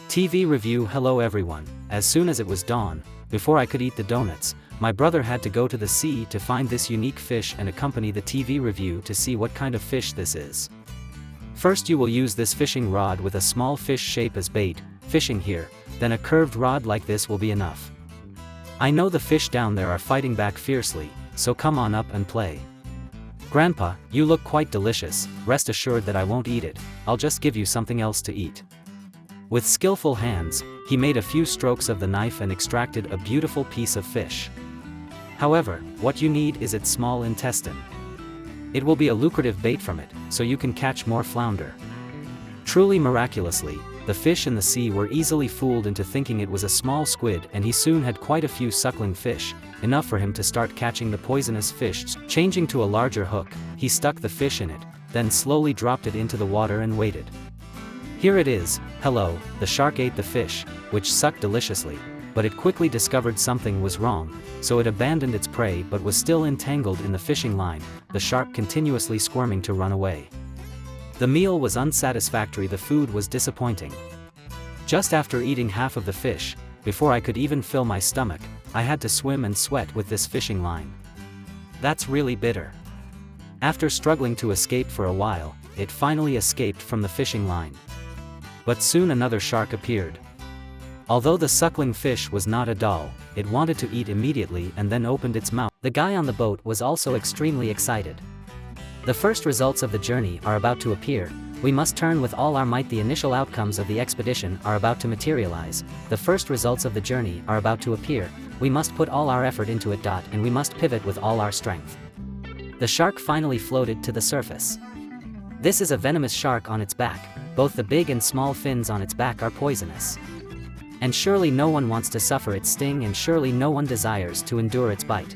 TV review. Hello everyone. As soon as it was dawn, before I could eat the donuts, my brother had to go to the sea to find this unique fish and accompany the TV review to see what kind of fish this is. First you will use this fishing rod with a small fish shape as bait, fishing here, then a curved rod like this will be enough. I know the fish down there are fighting back fiercely, so come on up and play. Grandpa, you look quite delicious, rest assured that I won't eat it, I'll just give you something else to eat. With skillful hands, he made a few strokes of the knife and extracted a beautiful piece of fish. However, what you need is its small intestine. It will be a lucrative bait from it, so you can catch more flounder. Truly miraculously, the fish in the sea were easily fooled into thinking it was a small squid, and he soon had quite a few suckling fish, enough for him to start catching the poisonous fish. Changing to a larger hook, he stuck the fish in it, then slowly dropped it into the water and waited. Here it is. Hello, the shark ate the fish, which sucked deliciously, but it quickly discovered something was wrong, so it abandoned its prey but was still entangled in the fishing line, the shark continuously squirming to run away. The meal was unsatisfactory, the food was disappointing. Just after eating half of the fish, before I could even fill my stomach, I had to swim and sweat with this fishing line. That's really bitter. After struggling to escape for a while, it finally escaped from the fishing line. But soon another shark appeared. Although the suckling fish was not a doll, it wanted to eat immediately and then opened its mouth. The guy on the boat was also extremely excited. The first results of the journey are about to appear. We must turn with all our might. The initial outcomes of the expedition are about to materialize. The first results of the journey are about to appear. We must put all our effort into it. And we must pivot with all our strength. The shark finally floated to the surface. This is a venomous shark on its back. Both the big and small fins on its back are poisonous. And surely no one wants to suffer its sting, and surely no one desires to endure its bite.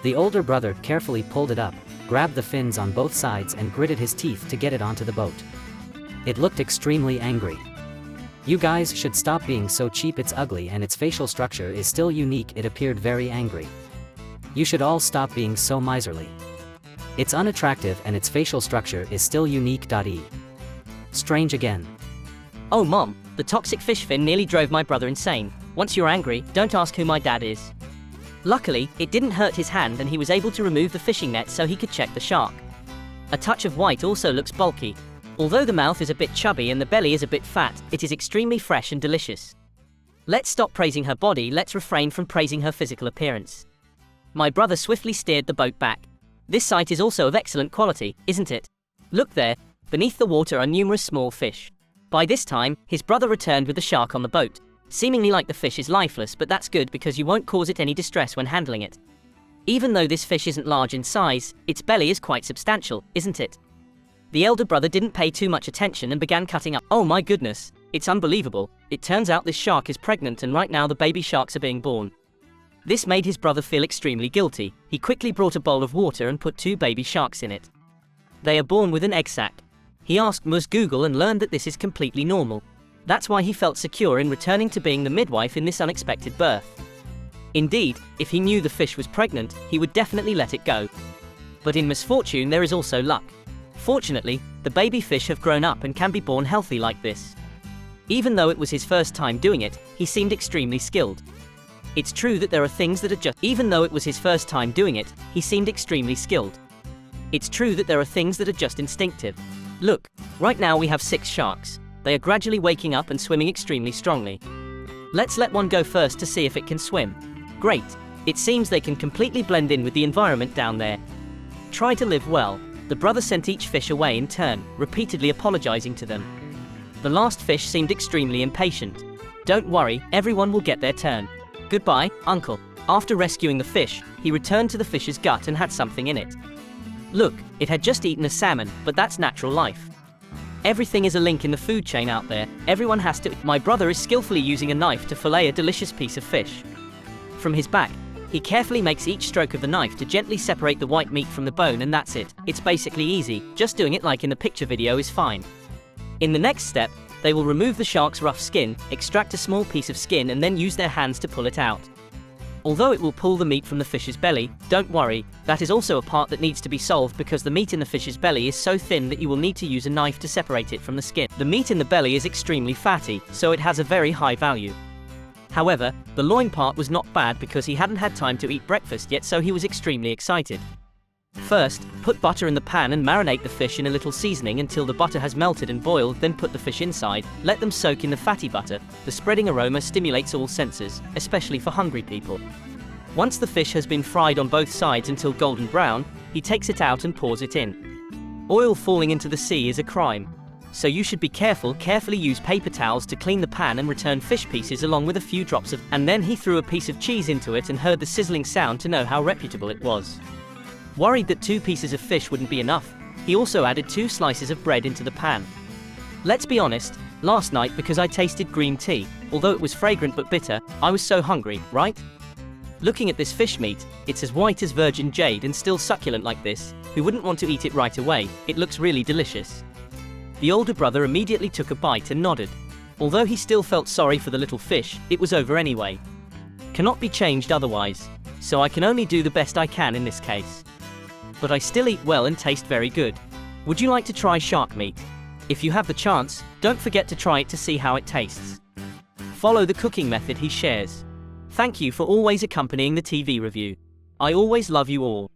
The older brother carefully pulled it up, grabbed the fins on both sides and gritted his teeth to get it onto the boat. It looked extremely angry. You guys should stop being so cheap. It's ugly and its facial structure is still unique. It appeared very angry. You should all stop being so miserly. It's unattractive and its facial structure is still unique. Strange again. Oh mom, the toxic fish fin nearly drove my brother insane. Once you're angry, don't ask who my dad is. Luckily, it didn't hurt his hand and he was able to remove the fishing net so he could check the shark. A touch of white also looks bulky. Although the mouth is a bit chubby and the belly is a bit fat, it is extremely fresh and delicious. Let's stop praising her body, let's refrain from praising her physical appearance. My brother swiftly steered the boat back. This sight is also of excellent quality, isn't it? Look there, beneath the water are numerous small fish. By this time, his brother returned with the shark on the boat, seemingly like the fish is lifeless, but that's good because you won't cause it any distress when handling it. Even though this fish isn't large in size, its belly is quite substantial, isn't it? The elder brother didn't pay too much attention and began cutting up. Oh my goodness, it's unbelievable. It turns out this shark is pregnant and right now the baby sharks are being born. This made his brother feel extremely guilty. He quickly brought a bowl of water and put 2 baby sharks in it. They are born with an egg sac. He asked Ms. Google and learned that this is completely normal. That's why he felt secure in returning to being the midwife in this unexpected birth. Indeed, if he knew the fish was pregnant, he would definitely let it go. But in misfortune there is also luck. Fortunately, the baby fish have grown up and can be born healthy like this. Even though it was his first time doing it, he seemed extremely skilled. It's true that there are things that are just instinctive. Look, right now we have 6 sharks. They are gradually waking up and swimming extremely strongly. Let's let one go first to see if it can swim. Great, it seems they can completely blend in with the environment down there. Try to live well. The brother sent each fish away in turn, repeatedly apologizing to them. The last fish seemed extremely impatient. Don't worry, everyone will get their turn. Goodbye, uncle. After rescuing the fish, he returned to the fish's gut and had something in it. Look, it had just eaten a salmon, but that's natural life. Everything is a link in the food chain out there. Everyone has to. My brother is skillfully using a knife to fillet a delicious piece of fish. From his back, he carefully makes each stroke of the knife to gently separate the white meat from the bone, and that's it. It's basically easy, just doing it like in the picture video is fine. In the next step, they will remove the shark's rough skin, extract a small piece of skin and then use their hands to pull it out. Although it will pull the meat from the fish's belly, don't worry, that is also a part that needs to be solved because the meat in the fish's belly is so thin that you will need to use a knife to separate it from the skin. The meat in the belly is extremely fatty, so it has a very high value. However, the loin part was not bad because he hadn't had time to eat breakfast yet, so he was extremely excited. First, put butter in the pan and marinate the fish in a little seasoning until the butter has melted and boiled, then put the fish inside, let them soak in the fatty butter. The spreading aroma stimulates all senses, especially for hungry people. Once the fish has been fried on both sides until golden brown, he takes it out and pours it in. Oil falling into the sea is a crime. So you should be careful, carefully use paper towels to clean the pan and return fish pieces along with a few drops of. And then he threw a piece of cheese into it and heard the sizzling sound to know how reputable it was. Worried that 2 pieces of fish wouldn't be enough, he also added 2 slices of bread into the pan. Let's be honest, last night because I tasted green tea, although it was fragrant but bitter, I was so hungry, right? Looking at this fish meat, it's as white as virgin jade and still succulent like this. Who wouldn't want to eat it right away? It looks really delicious. The older brother immediately took a bite and nodded. Although he still felt sorry for the little fish, it was over anyway. Cannot be changed otherwise, so I can only do the best I can in this case. But I still eat well and taste very good. Would you like to try shark meat? If you have the chance, don't forget to try it to see how it tastes. Follow the cooking method he shares. Thank you for always accompanying the TV review. I always love you all.